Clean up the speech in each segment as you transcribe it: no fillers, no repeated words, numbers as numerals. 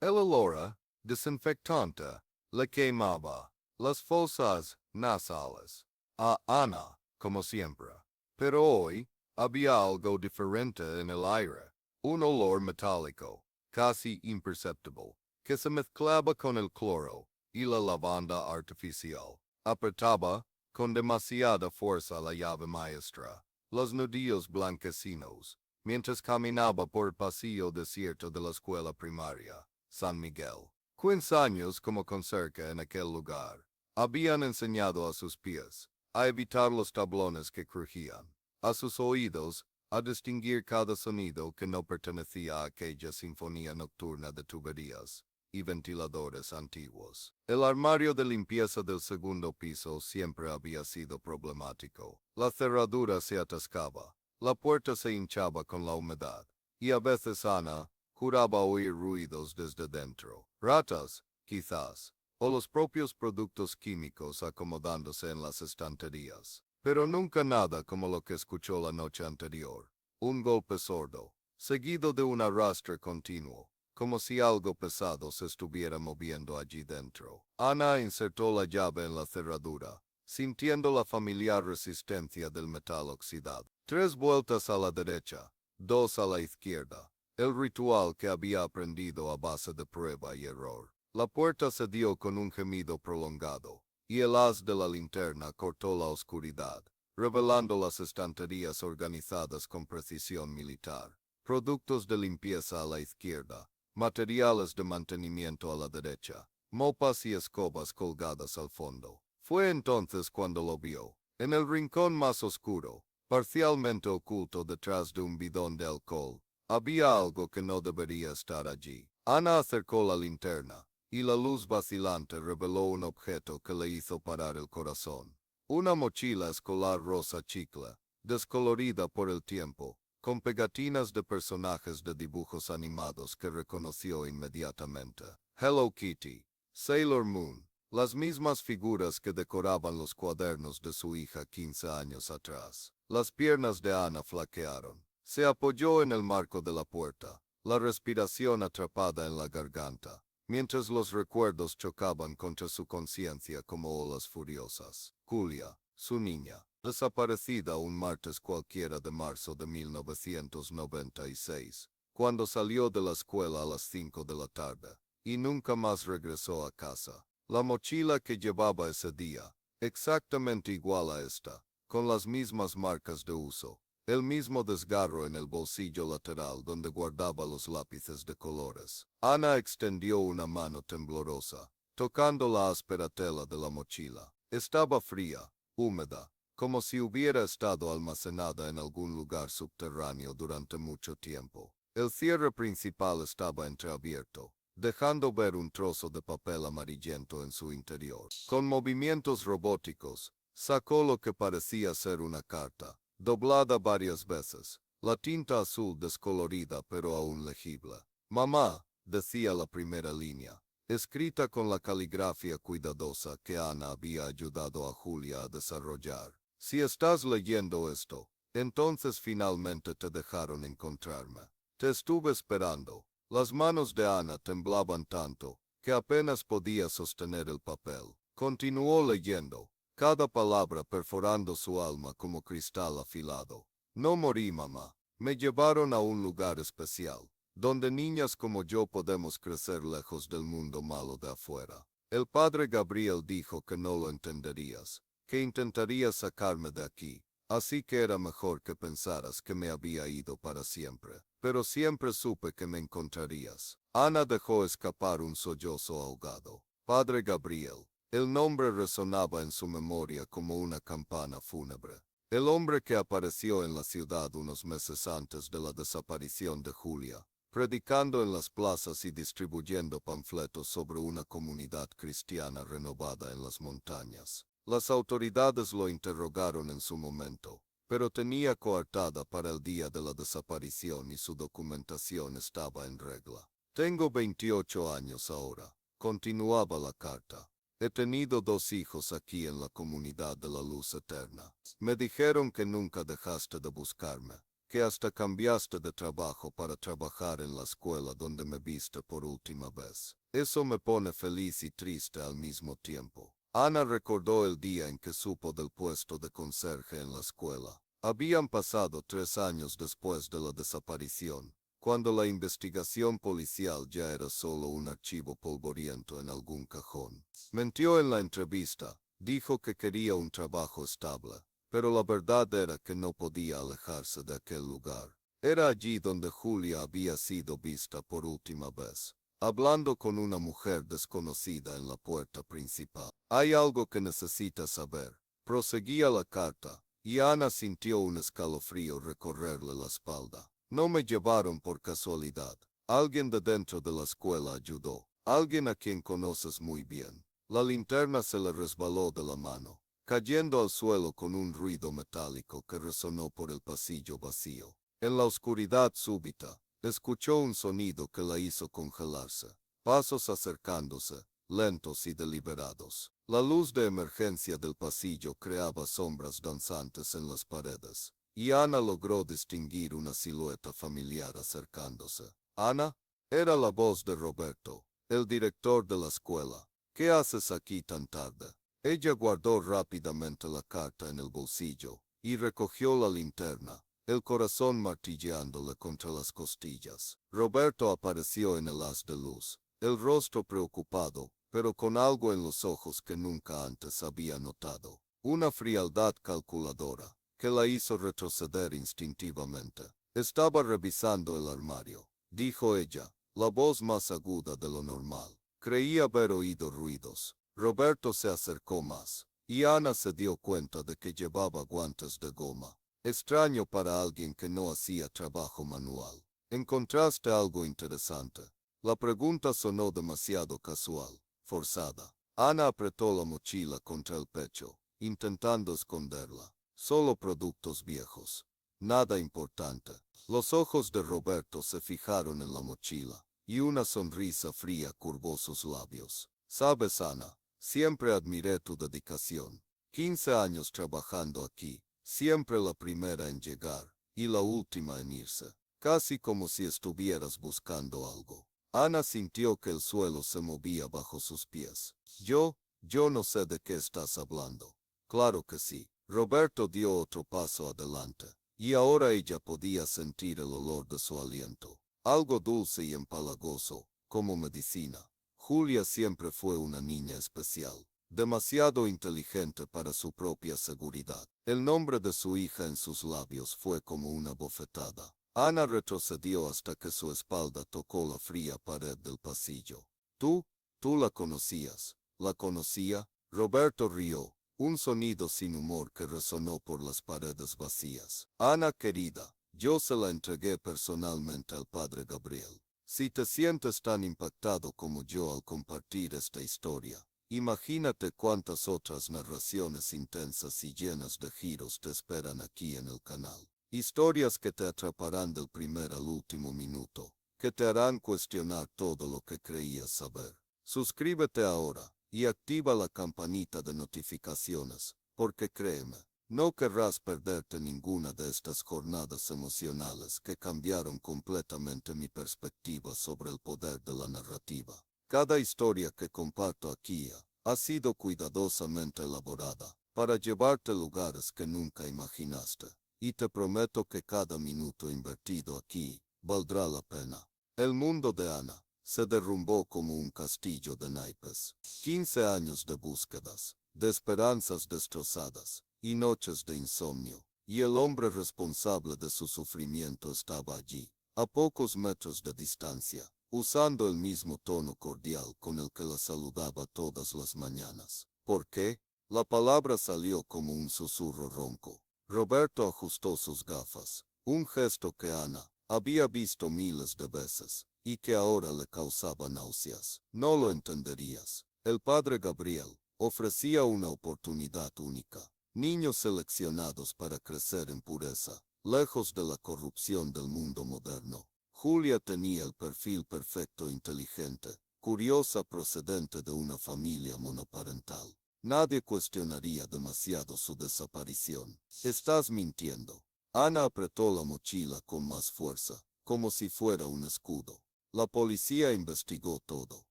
El olor desinfectante le quemaba las fosas nasales a Ana, como siempre. Pero hoy había algo diferente en el aire, un olor metálico, casi imperceptible, que se mezclaba con el cloro y la lavanda artificial. Apretaba con demasiada fuerza la llave maestra, los nudillos blanquecinos, mientras caminaba por el pasillo desierto de la escuela primaria, San Miguel. 15 años como conserje en aquel lugar habían enseñado a sus pies a evitar los tablones que crujían, a sus oídos a distinguir cada sonido que no pertenecía a aquella sinfonía nocturna de tuberías y ventiladores antiguos. El armario de limpieza del segundo piso siempre había sido problemático. La cerradura se atascaba, la puerta se hinchaba con la humedad, y a veces Ana juraba oír ruidos desde dentro. Ratas, quizás, o los propios productos químicos acomodándose en las estanterías. Pero nunca nada como lo que escuchó la noche anterior. Un golpe sordo, seguido de un arrastre continuo, como si algo pesado se estuviera moviendo allí dentro. Ana insertó la llave en la cerradura, sintiendo la familiar resistencia del metal oxidado. 3 vueltas a la derecha, 2 a la izquierda, el ritual que había aprendido a base de prueba y error. La puerta cedió con un gemido prolongado, y el haz de la linterna cortó la oscuridad, revelando las estanterías organizadas con precisión militar. Productos de limpieza a la izquierda, materiales de mantenimiento a la derecha, mopas y escobas colgadas al fondo. Fue entonces cuando lo vio, en el rincón más oscuro, parcialmente oculto detrás de un bidón de alcohol. Había algo que no debería estar allí. Ana acercó la linterna, y la luz vacilante reveló un objeto que le hizo parar el corazón. Una mochila escolar rosa chicle, descolorida por el tiempo, con pegatinas de personajes de dibujos animados que reconoció inmediatamente. Hello Kitty, Sailor Moon, las mismas figuras que decoraban los cuadernos de su hija 15 años atrás. Las piernas de Ana flaquearon. Se apoyó en el marco de la puerta, la respiración atrapada en la garganta, mientras los recuerdos chocaban contra su conciencia como olas furiosas. Julia, su niña, desaparecida un martes cualquiera de marzo de 1996, cuando salió de la escuela a las 5 de la tarde, y nunca más regresó a casa. La mochila que llevaba ese día, exactamente igual a esta, con las mismas marcas de uso, el mismo desgarro en el bolsillo lateral donde guardaba los lápices de colores. Ana extendió una mano temblorosa, tocando la áspera tela de la mochila. Estaba fría, húmeda, como si hubiera estado almacenada en algún lugar subterráneo durante mucho tiempo. El cierre principal estaba entreabierto, dejando ver un trozo de papel amarillento en su interior. Con movimientos robóticos, sacó lo que parecía ser una carta, doblada varias veces, la tinta azul descolorida pero aún legible. Mamá, decía la primera línea, escrita con la caligrafía cuidadosa que Ana había ayudado a Julia a desarrollar. Si estás leyendo esto, entonces finalmente te dejaron encontrarme. Te estuve esperando. Las manos de Ana temblaban tanto que apenas podía sostener el papel. Continuó leyendo, cada palabra perforando su alma como cristal afilado. No morí, mamá. Me llevaron a un lugar especial, donde niñas como yo podemos crecer lejos del mundo malo de afuera. El padre Gabriel dijo que no lo entenderías, que intentaría sacarme de aquí, así que era mejor que pensaras que me había ido para siempre. Pero siempre supe que me encontrarías. Ana dejó escapar un sollozo ahogado. Padre Gabriel. El nombre resonaba en su memoria como una campana fúnebre. El hombre que apareció en la ciudad unos meses antes de la desaparición de Julia, predicando en las plazas y distribuyendo panfletos sobre una comunidad cristiana renovada en las montañas. Las autoridades lo interrogaron en su momento, pero tenía coartada para el día de la desaparición y su documentación estaba en regla. Tengo 28 años ahora, continuaba la carta. He tenido 2 hijos aquí en la comunidad de la luz eterna. Me dijeron que nunca dejaste de buscarme, que hasta cambiaste de trabajo para trabajar en la escuela donde me viste por última vez. Eso me pone feliz y triste al mismo tiempo. Ana recordó el día en que supo del puesto de conserje en la escuela. Habían pasado 3 años después de la desaparición, cuando la investigación policial ya era solo un archivo polvoriento en algún cajón. Mintió en la entrevista, dijo que quería un trabajo estable, pero la verdad era que no podía alejarse de aquel lugar. Era allí donde Julia había sido vista por última vez, hablando con una mujer desconocida en la puerta principal. Hay algo que necesitas saber. Proseguía la carta, y Ana sintió un escalofrío recorrerle la espalda. No me llevaron por casualidad. Alguien de dentro de la escuela ayudó. Alguien a quien conoces muy bien. La linterna se le resbaló de la mano, cayendo al suelo con un ruido metálico que resonó por el pasillo vacío. En la oscuridad súbita, escuchó un sonido que la hizo congelarse. Pasos acercándose, lentos y deliberados. La luz de emergencia del pasillo creaba sombras danzantes en las paredes, y Ana logró distinguir una silueta familiar acercándose. Ana, era la voz de Roberto, el director de la escuela. ¿Qué haces aquí tan tarde? Ella guardó rápidamente la carta en el bolsillo y recogió la linterna, el corazón martilleándole contra las costillas. Roberto apareció en el haz de luz, el rostro preocupado, pero con algo en los ojos que nunca antes había notado. Una frialdad calculadora, que la hizo retroceder instintivamente. Estaba revisando el armario, dijo ella, la voz más aguda de lo normal. Creía haber oído ruidos. Roberto se acercó más, y Ana se dio cuenta de que llevaba guantes de goma. Extraño para alguien que no hacía trabajo manual. ¿Encontraste algo interesante? La pregunta sonó demasiado casual, forzada. Ana apretó la mochila contra el pecho, intentando esconderla. Solo productos viejos. Nada importante. Los ojos de Roberto se fijaron en la mochila, y una sonrisa fría curvó sus labios. Sabes, Ana, siempre admiré tu dedicación. 15 años trabajando aquí, siempre la primera en llegar, y la última en irse. Casi como si estuvieras buscando algo. Ana sintió que el suelo se movía bajo sus pies. Yo no sé de qué estás hablando. Claro que sí. Roberto dio otro paso adelante, y ahora ella podía sentir el olor de su aliento. Algo dulce y empalagoso, como medicina. Julia siempre fue una niña especial, demasiado inteligente para su propia seguridad. El nombre de su hija en sus labios fue como una bofetada. Ana retrocedió hasta que su espalda tocó la fría pared del pasillo. Tú la conocías. ¿La conocía? Roberto rió, un sonido sin humor que resonó por las paredes vacías. Ana querida, yo se la entregué personalmente al padre Gabriel. Si te sientes tan impactado como yo al compartir esta historia, imagínate cuántas otras narraciones intensas y llenas de giros te esperan aquí en el canal. Historias que te atraparán del primer al último minuto, que te harán cuestionar todo lo que creías saber. Suscríbete ahora y activa la campanita de notificaciones, porque créeme, no querrás perderte ninguna de estas jornadas emocionales que cambiaron completamente mi perspectiva sobre el poder de la narrativa. Cada historia que comparto aquí ha sido cuidadosamente elaborada para llevarte a lugares que nunca imaginaste, y te prometo que cada minuto invertido aquí valdrá la pena. El mundo de Ana se derrumbó como un castillo de naipes. 15 años de búsquedas, de esperanzas destrozadas, y noches de insomnio, y el hombre responsable de su sufrimiento estaba allí, a pocos metros de distancia, usando el mismo tono cordial con el que la saludaba todas las mañanas. ¿Por qué? La palabra salió como un susurro ronco. Roberto ajustó sus gafas, un gesto que Ana había visto miles de veces, y que ahora le causaba náuseas. No lo entenderías. El padre Gabriel ofrecía una oportunidad única. Niños seleccionados para crecer en pureza, lejos de la corrupción del mundo moderno. Julia tenía el perfil perfecto, inteligente, curiosa, procedente de una familia monoparental. Nadie cuestionaría demasiado su desaparición. Estás mintiendo. Ana apretó la mochila con más fuerza, como si fuera un escudo. La policía investigó todo.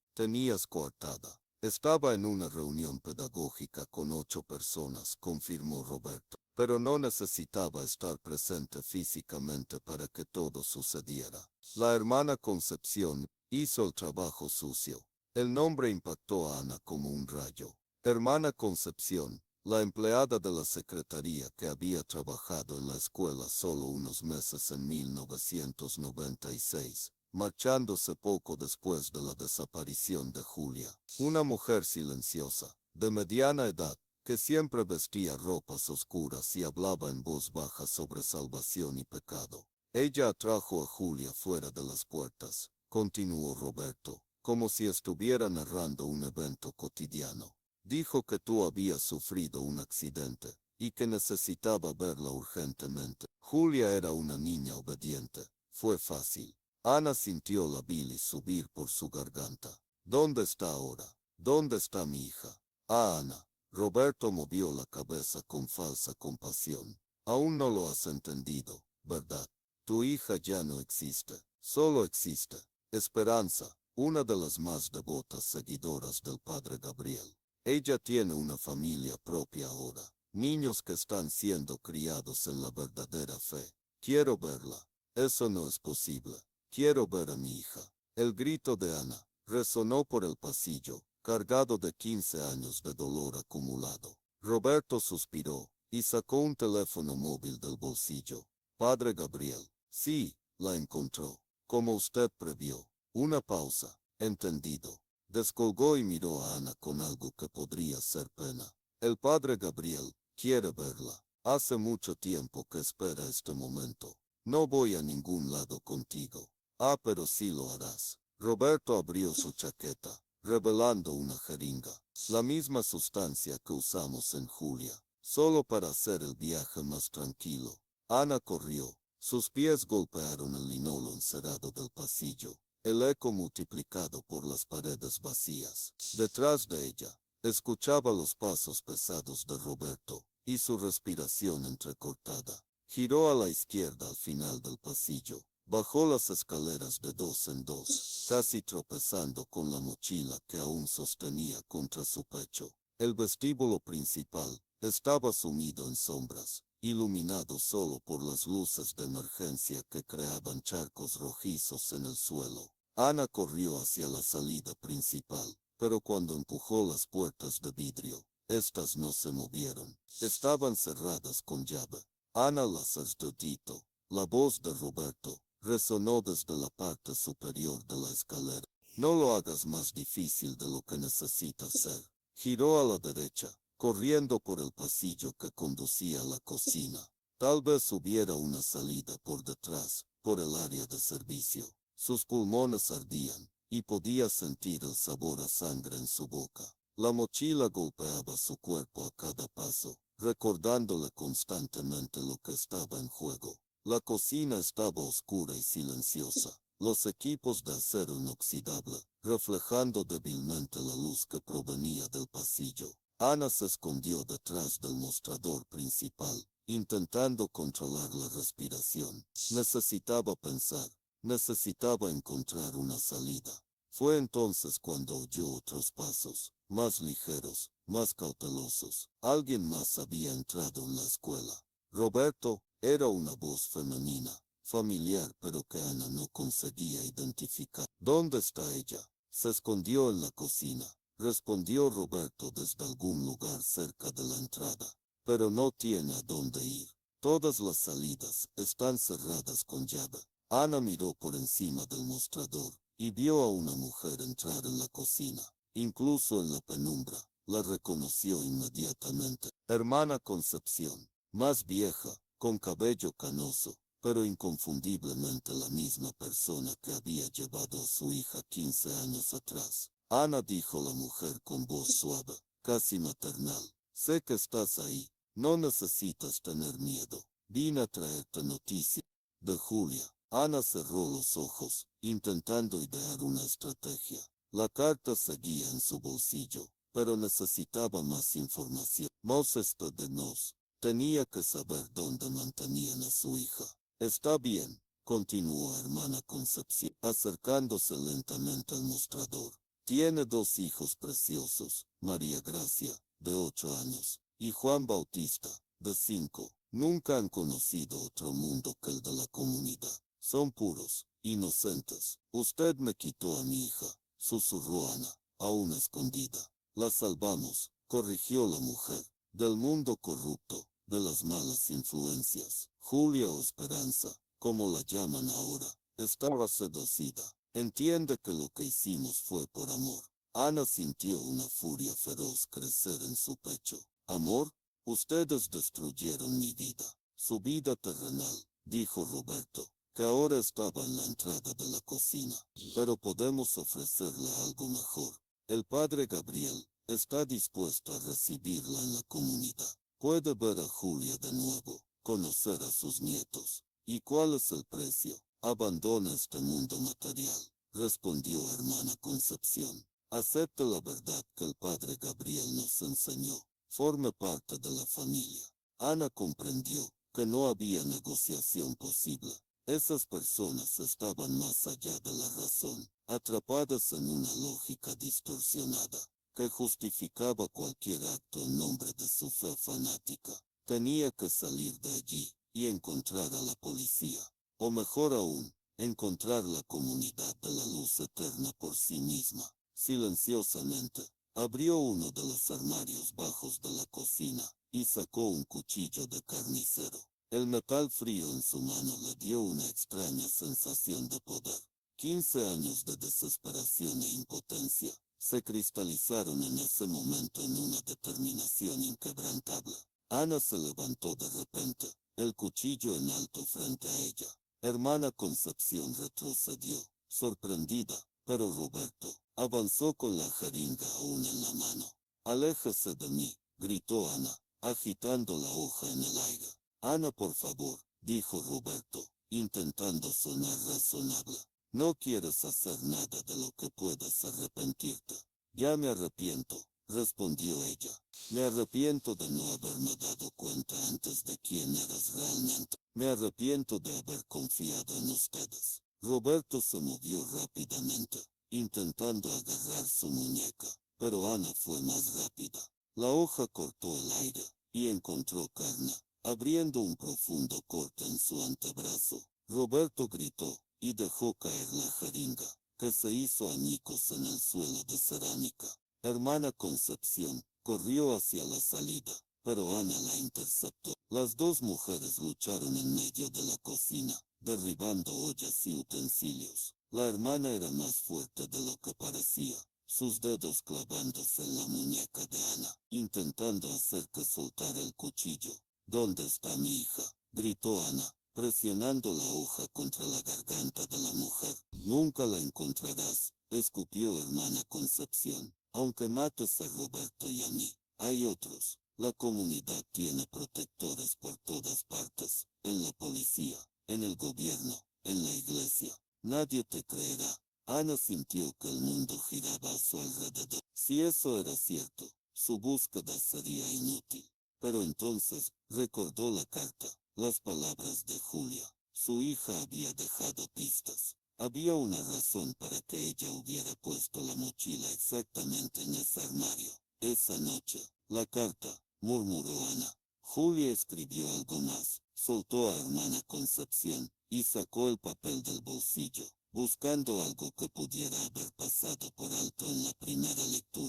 Tenías coartada. Estaba en una reunión pedagógica con 8 personas, confirmó Roberto. Pero no necesitaba estar presente físicamente para que todo sucediera. La hermana Concepción hizo el trabajo sucio. El nombre impactó a Ana como un rayo. Hermana Concepción, la empleada de la secretaría que había trabajado en la escuela solo unos meses en 1996, marchándose poco después de la desaparición de Julia. Una mujer silenciosa, de mediana edad, que siempre vestía ropas oscuras y hablaba en voz baja sobre salvación y pecado. Ella atrajo a Julia fuera de las puertas, continuó Roberto, como si estuviera narrando un evento cotidiano. Dijo que tú habías sufrido un accidente y que necesitaba verla urgentemente. Julia era una niña obediente. Fue fácil. Ana sintió la bilis subir por su garganta. ¿Dónde está ahora? ¿Dónde está mi hija? Ah, Ana. Roberto movió la cabeza con falsa compasión. Aún no lo has entendido, ¿verdad? Tu hija ya no existe. Solo existe Esperanza, una de las más devotas seguidoras del padre Gabriel. Ella tiene una familia propia ahora, niños que están siendo criados en la verdadera fe. Quiero verla. Eso no es posible. Quiero ver a mi hija. El grito de Ana resonó por el pasillo, cargado de 15 años de dolor acumulado. Roberto suspiró y sacó un teléfono móvil del bolsillo. Padre Gabriel. Sí, la encontró. Como usted previó. Una pausa. Entendido. Descolgó y miró a Ana con algo que podría ser pena. El padre Gabriel quiere verla. Hace mucho tiempo que espera este momento. No voy a ningún lado contigo. Ah, pero sí lo harás. Roberto abrió su chaqueta, revelando una jeringa. La misma sustancia que usamos en Julia, solo para hacer el viaje más tranquilo. Ana corrió. Sus pies golpearon el linóleo encerado del pasillo. El eco multiplicado por las paredes vacías. Detrás de ella, escuchaba los pasos pesados de Roberto, y su respiración entrecortada. Giró a la izquierda al final del pasillo. Bajó las escaleras de 2 en 2, casi tropezando con la mochila que aún sostenía contra su pecho. El vestíbulo principal estaba sumido en sombras, iluminado solo por las luces de emergencia que creaban charcos rojizos en el suelo. Ana corrió hacia la salida principal, pero cuando empujó las puertas de vidrio, estas no se movieron. Estaban cerradas con llave. Ana las deslizó. La voz de Roberto resonó desde la parte superior de la escalera. No lo hagas más difícil de lo que necesitas ser. Giró a la derecha, corriendo por el pasillo que conducía a la cocina. Tal vez hubiera una salida por detrás, por el área de servicio. Sus pulmones ardían, y podía sentir el sabor a sangre en su boca. La mochila golpeaba su cuerpo a cada paso, recordándole constantemente lo que estaba en juego. La cocina estaba oscura y silenciosa. Los equipos de acero inoxidable, reflejando débilmente la luz que provenía del pasillo. Ana se escondió detrás del mostrador principal, intentando controlar la respiración. Necesitaba pensar. Necesitaba encontrar una salida. Fue entonces cuando oyó otros pasos, más ligeros, más cautelosos. Alguien más había entrado en la escuela. Roberto, era una voz femenina, familiar pero que Ana no conseguía identificar. ¿Dónde está ella? Se escondió en la cocina, respondió Roberto desde algún lugar cerca de la entrada. Pero no tiene a dónde ir. Todas las salidas están cerradas con llave. Ana miró por encima del mostrador y vio a una mujer entrar en la cocina. Incluso en la penumbra, la reconoció inmediatamente. Hermana Concepción, más vieja, con cabello canoso, pero inconfundiblemente la misma persona que había llevado a su hija 15 años atrás. Ana, dijo la mujer con voz suave, casi maternal. Sé que estás ahí. No necesitas tener miedo. Vine a traerte noticias de Julia. Ana cerró los ojos, intentando idear una estrategia. La carta seguía en su bolsillo, pero necesitaba más información. Moses de nos. Tenía que saber dónde mantenían a su hija. Está bien, continuó hermana Concepción, acercándose lentamente al mostrador. Tiene dos hijos preciosos, María Gracia, de 8 años, y Juan Bautista, de 5. Nunca han conocido otro mundo que el de la comunidad. Son puros, inocentes. Usted me quitó a mi hija, susurró Ana, aún escondida. La salvamos, corrigió la mujer, del mundo corrupto, de las malas influencias. Julia o Esperanza, como la llaman ahora, estaba seducida. Entiende que lo que hicimos fue por amor. Ana sintió una furia feroz crecer en su pecho. ¿Amor? Ustedes destruyeron mi vida, su vida terrenal, dijo Roberto, que ahora estaba en la entrada de la cocina. Pero podemos ofrecerle algo mejor. El padre Gabriel está dispuesto a recibirla en la comunidad. Puede ver a Julia de nuevo, conocer a sus nietos. ¿Y cuál es el precio? Abandona este mundo material, respondió hermana Concepción. Acepte la verdad que el padre Gabriel nos enseñó. Forme parte de la familia. Ana comprendió que no había negociación posible. Esas personas estaban más allá de la razón, atrapadas en una lógica distorsionada, que justificaba cualquier acto en nombre de su fe fanática. Tenía que salir de allí y encontrar a la policía, o mejor aún, encontrar la comunidad de la luz eterna por sí misma. Silenciosamente, abrió uno de los armarios bajos de la cocina y sacó un cuchillo de carnicero. El metal frío en su mano le dio una extraña sensación de poder. 15 años de desesperación e impotencia se cristalizaron en ese momento en una determinación inquebrantable. Ana se levantó de repente, el cuchillo en alto frente a ella. Hermana Concepción retrocedió, sorprendida, pero Roberto avanzó con la jeringa aún en la mano. Aléjese de mí, gritó Ana, agitando la hoja en el aire. Ana, por favor, dijo Roberto, intentando sonar razonable. No quieres hacer nada de lo que puedas arrepentirte. Ya me arrepiento, respondió ella. Me arrepiento de no haberme dado cuenta antes de quién eras realmente. Me arrepiento de haber confiado en ustedes. Roberto se movió rápidamente, intentando agarrar su muñeca, pero Ana fue más rápida. La hoja cortó el aire y encontró carne, abriendo un profundo corte en su antebrazo. Roberto gritó y dejó caer la jeringa, que se hizo añicos en el suelo de cerámica. Hermana Concepción corrió hacia la salida, pero Ana la interceptó. Las dos mujeres lucharon en medio de la cocina, derribando ollas y utensilios. La hermana era más fuerte de lo que parecía, sus dedos clavándose en la muñeca de Ana, intentando hacer que soltara el cuchillo. ¿Dónde está mi hija?, gritó Ana, presionando la hoja contra la garganta de la mujer. Nunca la encontrarás, escupió hermana Concepción. Aunque mates a Roberto y a mí, hay otros. La comunidad tiene protectores por todas partes, en la policía, en el gobierno, en la iglesia. Nadie te creerá. Ana sintió que el mundo giraba a su alrededor. Si eso era cierto, su búsqueda sería inútil. Pero entonces, recordó la carta, las palabras de Julia. Su hija había dejado pistas. Había una razón para que ella hubiera puesto la mochila exactamente en ese armario. Esa noche, la carta, murmuró Ana. Julia escribió algo más, soltó a hermana Concepción y sacó el papel del bolsillo, buscando algo que pudiera haber pasado por alto en la primera lectura.